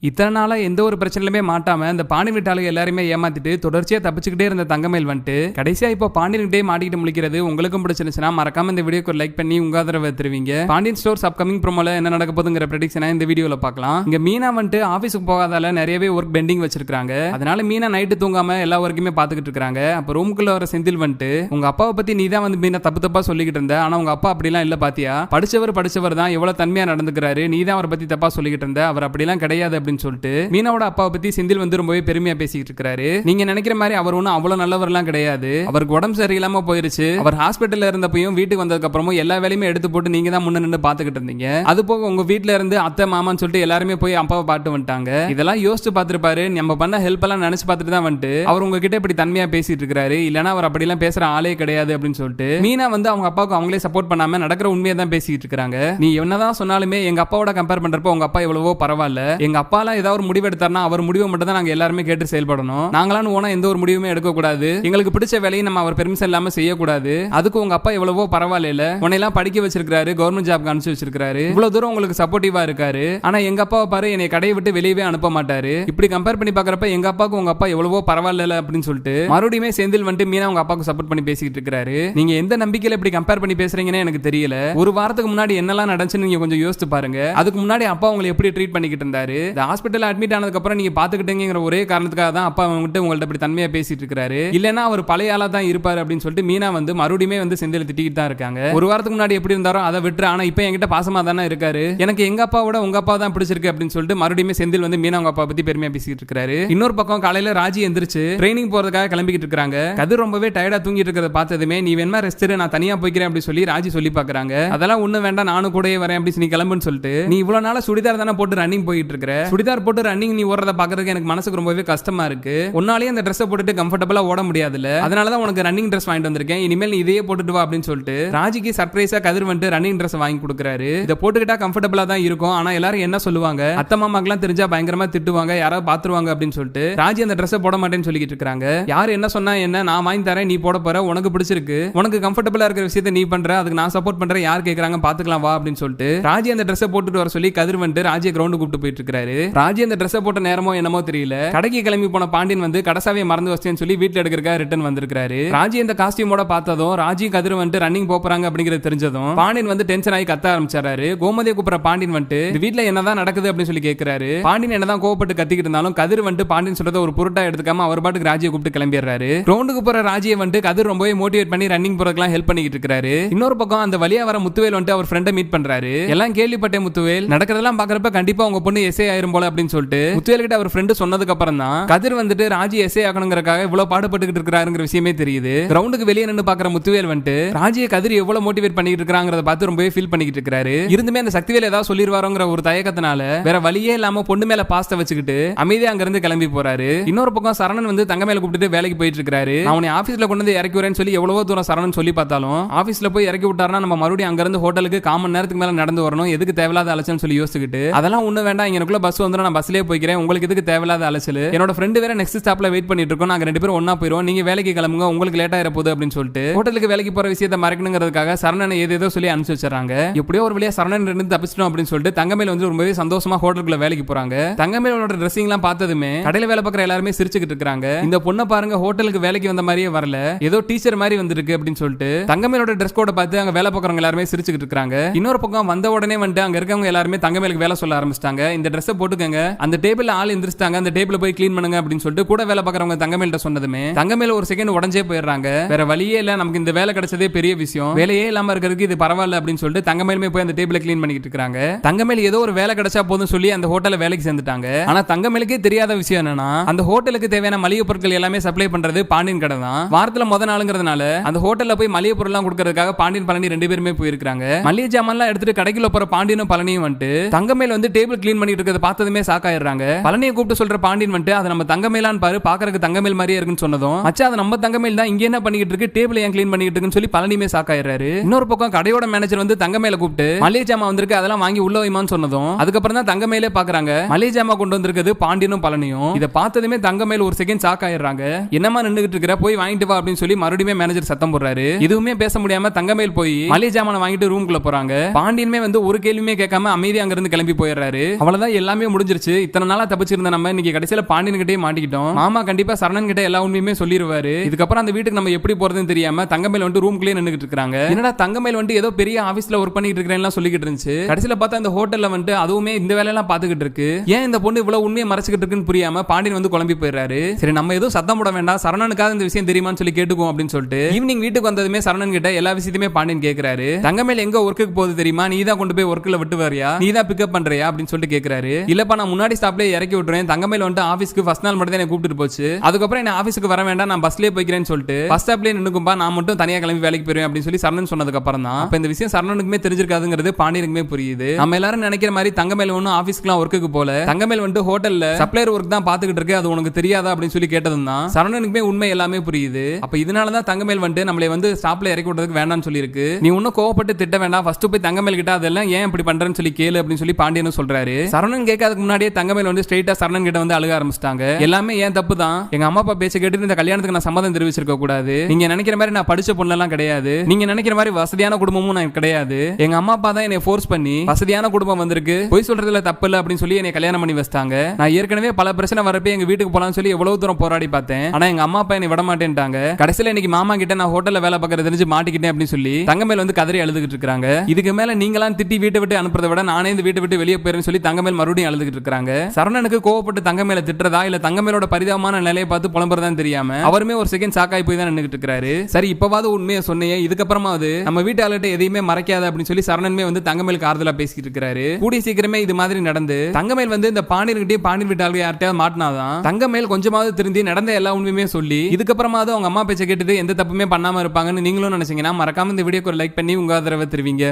இத்தனை நாளா எந்த ஒரு பிரச்சனையுமே மாட்டாம இந்த பாண்டி வீட்டாளுங்க எல்லாருமே ஏமாத்திட்டு தொடர்ச்சியா தப்பிச்சுக்கிட்டே இருந்த தங்கமேல் வந்துட்டு கடைசியா இப்போ பாண்டியன்கிட்டே மாட்டிக்கிட்டு முழிக்கிறது உங்களுக்கும் பிடிச்சிருந்துச்சுன்னா மறக்காம இந்த வீடியோக்கு ஒரு லைக் பண்ணி உங்க ஆதரவை தருவீங்க. பாண்டியன் ஸ்டோர்ஸ் அப்கமிங் ப்ரோமோல என்ன நடக்க போகுதுங்கிற ப்ரெடிக்ஷனை இந்த வீடியோல பார்க்கலாம். இங்க மீனா வந்துட்டு ஆபீஸுக்கு போகாதால நிறையவே ஒர்க் பெண்டிங் வச்சிருக்காங்க. அதனால மீனா நைட்டு தூங்காம எல்லா ஒர்க்குமே பாத்துக்கிட்டு இருக்காங்க. அப்ப ரூமுக்குள்ள வர செந்தில் வந்துட்டு உங்க அப்பாவை பத்தி நீ தான் வந்து மீனா தப்பா சொல்லிக்கிட்டு இருந்த, ஆனா உங்க அப்பா அப்படிலாம் இல்ல பாத்தியா, படிச்சவர் தான் எவ்வளவு தன்மையா நடந்துக்கிறாரு, நீ தான் அவரை பத்தி தப்பா சொல்லிக்கிட்டு இருந்த, அவர் அப்படிலாம் கிடையாது அப்படின்னு சொல்லிட்டு மீனாவோட அப்பாவை பத்தி செந்தில் வந்து ரொம்பவே பெருமையா பேசிட்டு இருக்காரு. நீங்க நினைக்கிற மாதிரி அவர் ஒன்னும் அவ்வளவு நல்லவர்லாம் கிடையாது. அவருக்கு உடம்பு சரியில்லாம போயிருச்சு. அவர் ஹாஸ்பிட்டல்ல இருந்தப்பையும் வீட்டுக்கு வந்ததுக்கு அப்புறமும் எல்லா வேலையுமே எடுத்து போட்டு நீங்க தான் முன்ன நின்று பாத்துக்கிட்டு இருந்தீங்க. அது போக உங்க வீட்டுல இருந்து அத்தை மாமான்னு சொல்லிட்டு எல்லாருமே போய் அப்பாவை பாட்டு வந்துட்டாங்க. இதெல்லாம் யோசிச்சு பார்த்திருப்பாரு. நம்ம பண்ண ஹெல்ப் எல்லாம் நினைச்சு பார்த்துட்டு தான் வந்துட்டு அவர் உங்ககிட்ட இப்படி தன்மையா பேசிட்டு இருக்காரு. இல்லனா அவர் அப்படிலாம் பேசுற ஆளே கிடையாது அப்படின்னு சொல்லிட்டு மீனா வந்து அவங்க அப்பாவுக்கு அவங்களே சப்போர்ட் பண்ணாம நடக்கிற உண்மையை தான் பேசிட்டு இருக்காங்க. நீ என்னதான் சொன்னாலுமே எங்க அப்பாவோட கம்பேர் பண்றப்ப உங்க அப்பா எவ்வளவோ பரவாயில்ல. எங்க அப்பாலாம் ஏதாவது ஒரு முடிவு எடுத்தாருன்னா அவர் முடிவை மட்டும் தான் நாங்க எல்லாருமே கேட்டு செயல்படணும். நாங்களாம் ஓனா எந்த ஒரு முடிவுமே எடுக்க கூடாது. எங்களுக்கு பிடிச்ச வேலையை நம்ம அவர் பெர்மிஷன் இல்லாம செய்யக்கூடாது. அதுக்கு உங்க அப்பா எவ்வளவோ பரவாயில்ல, உன்னையெல்லாம் படிக்க வச்சிருக்காரு, கவர்மெண்ட் ஜாப்க்கு அனுப்பிச்சு வச்சிருக்காரு, இவ்வளவு தூரம் உங்களுக்கு சப்போர்ட்டிவா இருக்காரு. ஆனா எங்க அப்பாவை பாரு, என்னை கடையை விட்டு வெளியவே அனுப்ப மாட்டாரு. இப்படி கம்பேர் பண்ணி பாக்குறப்ப எங்க அப்பாவுக்கு உங்க அப்பா எவ்வளவோ பரவாயில்ல அப்படின்னு சொல்லிட்டு மறுபடியுமே செந்தில் வந்துட்டு மீனா உங்க அப்பாவுக்கு சப்போர்ட் பண்ணி பேசிட்டு இருக்காரு. நீங்க எந்த நம்பிக்கையில இப்படி கம்பேர் பண்ணி பேசுறீங்கன்னு எனக்கு தெரியல. ஒரு வாரத்துக்கு முன்னாடி என்னெல்லாம் நடந்துச்சுன்னு நீங்க கொஞ்சம் யோசிச்சு பாருங்க. அதுக்கு முன்னாடி அப்பா உங்களை எப்படி ட்ரீட் பண்ணிக்கிட்டு இருந்தாரு, ஹாஸ்பிட்டல் அட்மிட் ஆனதுக்கு அப்புறம் நீங்க பாத்துக்கிட்டீங்கிற ஒரே காரணத்துக்காக தான் அப்பா உங்கள்ட்ட இப்படி தன்மையா பேசிட்டு இருக்காரு. இல்லனா அவர் பழைய ஆளா தான் இருப்பாரு அப்படின்னு சொல்லிட்டு மீனா வந்து மறுபடியும் வந்து செந்தில் திட்டிக்கிட்டு தான் இருக்காங்க. ஒரு வாரத்துக்கு முன்னாடி எப்படி இருந்தாரோ அதை விட்டு, ஆனா இப்போ என்கிட்ட பாசமா தானே இருக்காரு, எனக்கு எங்க அப்பாவோட உங்க அப்பா தான் பிடிச்சிருக்கு அப்படின்னு சொல்லிட்டு மறுபடியும் செந்தில் வந்து மீனா உங்க அப்பா பத்தி பெருமையா பேசிட்டு இருக்காரு. இன்னொரு பக்கம் காலையில ராஜி எந்திரிச்சு ட்ரைனிங் போறதுக்காக கிளம்பிக்கிட்டு இருக்காங்க. கதிர் ரொம்பவே டயர்டா தூங்கிட்டு இருக்கிறத பார்த்ததுமே நீ வேணுமா ரெஸ்ட் எடு, நான் தனியா போய்க்கிறேன் அப்படி சொல்லி ராஜி சொல்லி பாக்குறாங்க. அதெல்லாம் ஒண்ணு வேண்டாம், நானும் கூடயே வரேன் அப்படி நீ கிளம்புன்னு சொல்லிட்டு நீ இவ்வளவு நாளா சுடிதார் தானே போட்டு ரன்னிங் போயிட்டு இருக்கிற, சுடிதார் போட்டு ரன்னிங் நீ ஓடுறத பாக்குறதுக்கு எனக்கு மனசுக்கு ரொம்பவே கஷ்டமா இருக்கு. உன்னாலேயே அந்த ட்ரெஸ் போட்டுட்டு கம்ஃபர்டபுளா ஓட முடியாதுல்ல, அதனாலதான் உனக்கு ரன்னிங் ட்ரெஸ் வாங்கிட்டு வந்திருக்கேன், இனிமேல் நீ இதையே போட்டுட்டு வா அப்படின்னு சொல்லிட்டு ராஜிக்கு சர்ப்ரைஸா கதிர் வந்துட்டு ரன்னிங் ட்ரெஸ் வாங்கி கொடுக்குறாரு. இதை போட்டுக்கிட்டா கம்ஃபர்டபுளா தான் இருக்கும், ஆனா எல்லாரும் என்ன சொல்லுவாங்க, அத்தை மாமாக்கெல்லாம் தெரிஞ்சா பயங்கரமா திட்டுவாங்க, யாராவது பாத்துருவாங்க அப்படின்னு சொல்லிட்டு ராஜி அந்த ட்ரெஸ் போட மாட்டேன்னு சொல்லிட்டு இருக்காங்க. யாரு என்ன சொன்னா என்ன, நான் வாங்கி தரேன், நீ போட போற, உனக்கு பிடிச்சிருக்கு, உனக்கு கம்ஃபர்டபுளா இருக்கிற விஷயத்தை நீ பண்ற, அதுக்கு நான் சப்போர்ட் பண்றேன், யார் கேக்குறாங்க பாத்துக்கலாம் வா அப்படின்னு சொல்லிட்டு ராஜி அந்த ட்ரெஸ் போட்டுட்டு வர சொல்லி கதிர் வந்துட்டு ராஜியை கிரவுண்ட் கூப்பிட்டு போயிட்டு இருக்காரு. ராஜி அந்த ட்ரெஸ் போட்ட நேரமோ என்னமோ தெரியல, கடைக்கு கிளம்பி போன பாண்டியன் வந்து கடைசாவே மறந்து வச்சேன்னு சொல்லி வீட்டுல எடுக்கிறதுக்காக ரிட்டர்ன் வந்திருக்காரு. ராஜி இந்த காஸ்டியூமோட பார்த்ததும் ராஜி கதிர் வந்து ரன்னிங் போறாங்க அப்படிங்கிறது தெரிஞ்சதும் பாண்டியன் வந்து டென்ஷன் ஆகி கத்த ஆரம்பிச்சாரு. கோமதியை கூப்பிடுற பாண்டியன் வந்து வீட்டுல என்னதான் நடக்குது அப்படின்னு சொல்லி கேட்கிறாரு. பாண்டியன் என்னதான் கோவப்பட்டு கத்திக்கிட்டு இருந்தாலும் கதிர் வந்து பாண்டியன் சொல்றத ஒரு பொருட்டா எடுத்துக்காம அவர் பாட்டுக்கு ராஜியை கூப்பிட்டு கிளம்பிடுறாரு. கிரவுண்டுக்கு போற ராஜியை வந்து கதிர் ரொம்பவே மோட்டிவேட் பண்ணி ரன்னிங் போறதுக்கு ஹெல்ப் பண்ணிட்டு இருக்காரு. இன்னொரு பக்கம் அந்த வழியா வர முத்துவேல் வந்து அவர் ஃப்ரெண்டை மீட் பண்றாரு. எல்லாம் கேள்விப்பட்டேன் முத்துவேல், நடக்கிறதெல்லாம் பாக்குறப்ப கண்டிப்பா உங்க பொண்ணு எஸ்ஏ ஆயிரும் போல அப்படின்னு சொல்லிட்டு முத்துவேல் கிட்ட அவர் ஃப்ரெண்டு சொன்னதுக்கு அப்புறம் தான் கதிர் வந்துட்டு ராஜி எஸ்ஏ ஆகணுங்கிறதுக்காக இவ்வளவு பாடுபட்டுக்கிட்டு இருக்காருங்கிற விஷயமே தெரியுது. கிரவுண்டுக்கு வெளியே நின்று பாக்குற முத்துவேல் வந்துட்டு ராஜியை கதிர் எவ்வளவு மோட்டிவேட் பண்ணிட்டு இருக்காங்கிறத பார்த்து ரொம்பவே ஃபீல் பண்ணிட்டு இருக்காரு. இருந்துமே அந்த சக்திவேல் ஏதாவது சொல்லிடுவாரோங்கிற ஒரு தயக்கத்தினால வேற வழியே இல்லாம பொண்ணு மேல பாஸ்த வச்சுக்கிட்டு அமைதியா அங்க இருந்து கிளம்பி போறாரு. இன்னொரு பக்கம் சரணன் வந்து தங்க மேல கூப்பிட்டு வேலைக்கு போயிட்டு இருக்காரு. அவனை ஆபீஸ்ல கொண்டு வந்து இறக்கி வரேன்னு சொல்லி எவ்வளவோ தூரம் சரணன் சொல்லி பார்த்தாலும் ஆபீஸ்ல போய் இறக்கி விட்டாருன்னா நம்ம மறுபடியும் அங்க இருந்து ஹோட்டலுக்கு காமன் நேரத்துக்கு மேல நடந்து வரணும், எதுக்கு தேவையில்லாத அலைச்சல் சொல்லி யோசிச்சுக்கிட்டு அதெல்லாம் ஒண்ணு வேண்டாம், எனக்குள்ள பஸ் வந்துடும், நான் பஸ்லயே போய்க்கிறேன், உங்களுக்கு எதுக்கு தேவையில்லாத அலைச்சல், என்னோட ஃப்ரெண்டு வேற நெக்ஸ்ட் ஸ்டாப்ல வெயிட் பண்ணிட்டு இருக்கோம், நாங்க ரெண்டு பேரும் ஒண்ணா போயிடுவோம், நீங்க வேலைக்கு கிளம்புங்க, உங்களுக்கு லேட் ஆயிர போகுது அப்படின்னு சொல்லிட்டு ஹோட்டலுக்கு வேலைக்கு போற விஷயத்தை மறைக்கணுங்கிறதுக்காக சரணனை ஏதேதோ சொல்லி அனுப்பிச்சு வச்சாங்க. எப்படியோ ஒரு வழியா சரணன் இருந்து தப்பிச்சிட்டோம் அப்படின்னு சொல்லிட்டு தங்கமேல் வந்து ரொம்பவே சந்தோஷமா ஹோட்டலுக்குள்ள வேலைக்கு போறாங்க. தங்கமேலோட ட்ரெஸ்ஸிங் எல்லாம் பார்த்ததுமே கடையில வேலை பார்க்குற எல்லாருமே சிரிச்சுக்கிட்டு இருக்காங்க. இந்த பொண்ணை பாருங்க, ஹோட்டலுக்கு வேலைக்கு வந்த மாதிரியே வரல, ஏதோ டீச்சர் மாதிரி வந்திருக்கு அப்படின்னு சொல்லிட்டு தங்கமேலோட ட்ரெஸ் கோட பார்த்து அங்க வேலை பார்க்குறவங்க எல்லாருமே சிரிச்சுக்கிட்டு இருக்காங்க. இன்னொரு பக்கம் வந்த உடனே வந்து அங்க இருக்கவங்க எல்லாருமே தங்கமேலுக்கு வேலை சொல்ல ஆரம்பிச்சிட்டாங்க. இந்த ட்ரெஸ் போட்டுக்கங்க, அந்த டேபிள் ஆள் எந்திரிச்சிட்டாங்க, அந்த டேபிள் போய் கிளீன் பண்ணுங்க அப்படின்னு சொல்லிட்டு கூட வேலை பார்க்குறவங்க தங்கமேல்ட்ட சொன்னதுமே தங்கமேல ஒரு செகண்ட் உடஞ்சே போயிடுறாங்க. வேற வழியே இல்ல, நமக்கு இந்த வேலை கிடைச்சதே பெரிய விஷயம், வேலையே இல்லாம இருக்கிறதுக்கு இது பரவாயில்ல அப்படின்னு சொல்லிட்டு தங்கமேலுமே போய் அந்த டேபிளை கிளீன் பண்ணிட்டு இருக்காங்க. தங்கமேல் ஏதோ ஒரு வேலை கிடைச்சா போதும் சொல்லி அந்த ஹோட்டல்ல வேலைக்கு சேர்ந்துட்டாங்க. ஆனா தங்கமேலுக்கே தெரியாத விஷயம் என்னன்னா அந்த ஹோட்டலுக்கு தேவையான மளிகை பொருட்கள் எல்லாமே சப்ளை பண்றது பாண்டியன் கடை தான். வாரத்துல முத நாளுங்கிறதுனால அந்த ஹோட்டல்ல போய் மளிகை பொருள் எல்லாம் கொடுக்கறதுக்காக பாண்டியன் பழனி ரெண்டு பேருமே போயிருக்காங்க. மளிகை ஜாமான் எல்லாம் எடுத்துட்டு கடைக்குள்ள போற பாண்டியனும் பழனியும் வந்துட்டு தங்கமேல் வந்து டேபிள் கிளீன் பண்ணிட்டு இருக்கிறத பார்த்ததுமே சாக்காயிடுறாங்க. பழனியை கூப்பிட்டு சொல்ற பாண்டியன் வந்துட்டு அது நம்ம தங்கமேலான்னு பாரு, பாக்குறதுக்கு தங்கமேல் மாதிரியே இருக்குன்னு சொன்னதும் மச்சா அது நம்ம தங்கமேல் தான், இங்க என்ன பண்ணிட்டு இருக்கு, டேபிள் ஏன் கிளீன் பண்ணிட்டு இருக்குன்னு சொல்லி பழனியுமே சாக்காயிடுறாரு. இன்னொரு பக்கம் கடையோட மேனேஜர் வந்து தங்கமேல கூப்பிட்டு மளிகை ஜாமா வந்திருக்கு அதெல்லாம் வாங்கி உள்ள வைமான்னு சொன்னதும் அதுக்கப்புறம் தான் தங்கமேலே பாக்குறாங்க மளிகை ஜாமா கொண்டு வந்திருக்கிறது பாண்டியனும் பழனியும். இதை பார்த்ததுமே தங்கமேல் ஒரு செகண்ட் சாக்காயிடுறாங்க. என்னமா நின்னுகிட்டு இருக்கிற, போய் வாங்கிட்டு வா அப்படின்னு சொல்லி மறுபடியும் மேனேஜர் சத்தம் போடுறாரு. எதுவுமே பேச முடியாம தங்கமேல் போய் மளிகை ஜாமான வாங்கிட்டு ரூமுக்குள்ள போறாங்க. பாண்டியனுமே வந்து ஒரு கேள்வியுமே கேட்காம அமைதி அங்க இருந்து கிளம்பி போயிடுறாரு. அவ்வளவுதான், எல்லாமே எல்லாமே முடிஞ்சிருச்சு. இத்தனை நாளா தப்பிச்சிருந்த நம்ம இன்னைக்கு கடைசியில பாண்டியன் கிட்டே மாட்டிக்கிட்டோம். மாமா கண்டிப்பா சரணன் கிட்ட எல்லா உண்மையுமே சொல்லிடுவாரு. இதுக்கப்புறம் அந்த வீட்டுக்கு நம்ம எப்படி போறதுன்னு தெரியாம தங்கமேல் வந்து ரூம்குள்ளே நின்னுட்டு இருக்காங்க. என்னடா தங்கமேல் வந்து ஏதோ பெரிய ஆபீஸ்ல ஒர்க் பண்ணிட்டு இருக்கேன்னு சொல்லிக்கிட்டு இருந்துச்சு. கடைசியில பார்த்தா அந்த ஹோட்டல்ல வந்து அதுவுமே இந்த வேலையெல்லாம் பாத்துக்கிட்டு இருக்கு. ஏன் இந்த பொண்ணு இவ்வளவு உண்மையை மறைச்சிக்கிட்டு இருக்குன்னு புரியாம பாண்டியன் வந்து குழம்பி போயிடுறாரு. சரி நம்ம ஏதோ சத்தம் போட வேண்டாம், சரணனுக்காக இந்த விஷயம் தெரியுமான்னு சொல்லி கேட்டுக்குவோம் அப்படின்னு சொல்லிட்டு ஈவினிங் வீட்டுக்கு வந்ததுமே சரணன் கிட்ட எல்லா விஷயத்தையுமே பாண்டியன் கேட்கிறாரு. தங்கமேல் எங்க ஒர்க்குக்கு போகுது தெரியுமா, நீ தான் கொண்டு போய் ஒர்க்ல விட்டு வரியா, நீ தான் பிக்கப் பண்றியா அப்படின்னு சொல்லிட்டு கேட்கிறாரு. இல்லப்பா நான் முன்னாடி ஸ்டாப்ல இறக்கி விட்டுறேன், தங்கமேல் வந்து ஆபீஸ்க்கு ஃபர்ஸ்ட் நாள் மட்டும் தான் என்ன கூப்பிட்டு போச்சு, அதுக்கப்புறம் என்ன ஆபீஸ்க்கு வர வேண்டாம் நான் பஸ்லயே போய்க்கிறேன்னு சொல்லிட்டு பஸ் ஸ்டாப்லயே நின்னுக்கும்பா, நான் மட்டும் தனியா கிளம்பி வேலைக்கு போயிருவேன் அப்படின்னு சொல்லி சரணன் சொன்னதுக்கு அப்புறம் தான் அப்ப இந்த விஷயம் சரணனுக்குமே தெரிஞ்சிருக்காதுங்கிறது பாண்டியனுக்குமே புரியுது. நம்ம எல்லாரும் நினைக்கிற மாதிரி தங்கமேல் ஒன்னும் ஆபீஸ்க்குலாம் ஒர்க்குக்கு போல, தங்கமேல் வந்து ஹோட்டல்ல சப்ளையர் ஒர்க் தான் பாத்துக்கிட்டு இருக்கு, அது உனக்கு தெரியாதா அப்படின்னு சொல்லி கேட்டதும் தான் சரணனுக்குமே உண்மை எல்லாமே புரியுது. அப்ப இதனால தான் தங்கமேல் வந்து நம்மளை வந்து ஸ்டாப்ல இறக்கி விடுறதுக்கு வேண்டாம்னு சொல்லி இருக்கு. நீ ஒன்னும் கோவப்பட்டு திட்ட வேண்டாம், ஃபர்ஸ்ட் போய் தங்கமேல் கிட்ட அதெல்லாம் ஏன் இப்படி பண்றேன்னு சொல்லி கேளு அப்படின்னு சொல்லி பாண்டியன் சொல்றாரு. சரணன் கேட்காததுக்கு முன்னாடியே தங்கமேல் வந்து ஸ்ட்ரைட்டா சரணன் கிட்ட வந்து அழுக ஆரம்பிச்சிட்டாங்க. எல்லாமே ஏன் தப்பு தான், எங்க அம்மா அப்பா பேச்ச கேட்டு இந்த கல்யாணத்துக்கு நான் சம்மதம் தெரிவிச்சிருக்க கூடாது, நீங்க நினைக்கிற மாதிரி நான் படிச்ச பொண்ணெல்லாம் கிடையாது, நீங்க நினைக்கிற மாதிரி வசதியான குடும்பமும் நான் கிடையாது, எங்க அம்மா அப்பா தான் என்னை ஃபோர்ஸ் பண்ணி வசதியான குடும்பம் வந்திருக்கு, போய் சொல்றதுல தப்பு இல்ல அப்படின்னு சொல்லி என்னை கல்யாணம் பண்ணி வச்சிட்டாங்க. நான் ஏற்கனவே பல பிரச்சனை வரப்பே எங்க வீட்டுக்கு போலாம்னு சொல்லி எவ்வளவு தூரம் போராடி பார்த்தேன், ஆனா எங்க அம்மா அப்பா என்னை விட மாட்டேன்ட்டாங்க. கடைசியில இன்னைக்கு மாமா கிட்ட நான் ஹோட்டல்ல வேலை பார்க்கறது தெரிஞ்சு மாட்டிக்கிட்டேன் அப்படின்னு சொல்லி தங்கமேல் வந்து கதறி அழுதுகிட்டு இருக்காங்க. இதுக்கு மேல நீங்களாம் திட்டி வீட்டை விட்டு அனுப்புறதை விட நானே இந்த வீட்டை விட்டு வெளியே போயிருன்னு சொல்லி தங்கமேல் மறுபடியும் அழுதுகிட்டு இருக்காங்க. சரணனுக்கு கோவப்பட்டு தங்கமேல திட்டுறதா இல்ல தங்கமேலோட பரிதாபமான நிலையை பார்த்து புலம்புறதான் தெரியாம அவருமே ஒரு செகண்ட் சாக்காய் போய் தான் நின்னுட்டு இருக்காரு. சரி இப்பவாவது உண்மையை சொன்னையே, இதுக்கப்புறமாவது நம்ம வீட்டு ஆளுகிட்ட எதையுமே மறைக்காத அப்படின்னு சொல்லி சரணனுமே வந்து தங்கமேலுக்கு ஆறுதலா பேசிட்டு இருக்காரு. கூடிய சீக்கிரமே இது மாதிரி நடந்து தங்கமேல் வந்து இந்த பாண்டியன்கிட்டே பாண்டியன் வீட்டு ஆளுங்க யார்ட்டையாவது மாட்டினாதான் தங்கமேல் கொஞ்சமாவது திருந்தி நடந்த எல்லா உண்மையுமே சொல்லி இதுக்கப்புறமாவது அவங்க அம்மா பேச்சை கேட்டுட்டு எந்த தப்புமே பண்ணாம இருப்பாங்கன்னு நீங்களும் நினைச்சீங்கன்னா மறக்காம இந்த வீடியோக்கு ஒரு லைக் பண்ணி உங்க ஆதரவை தெரிவிங்க.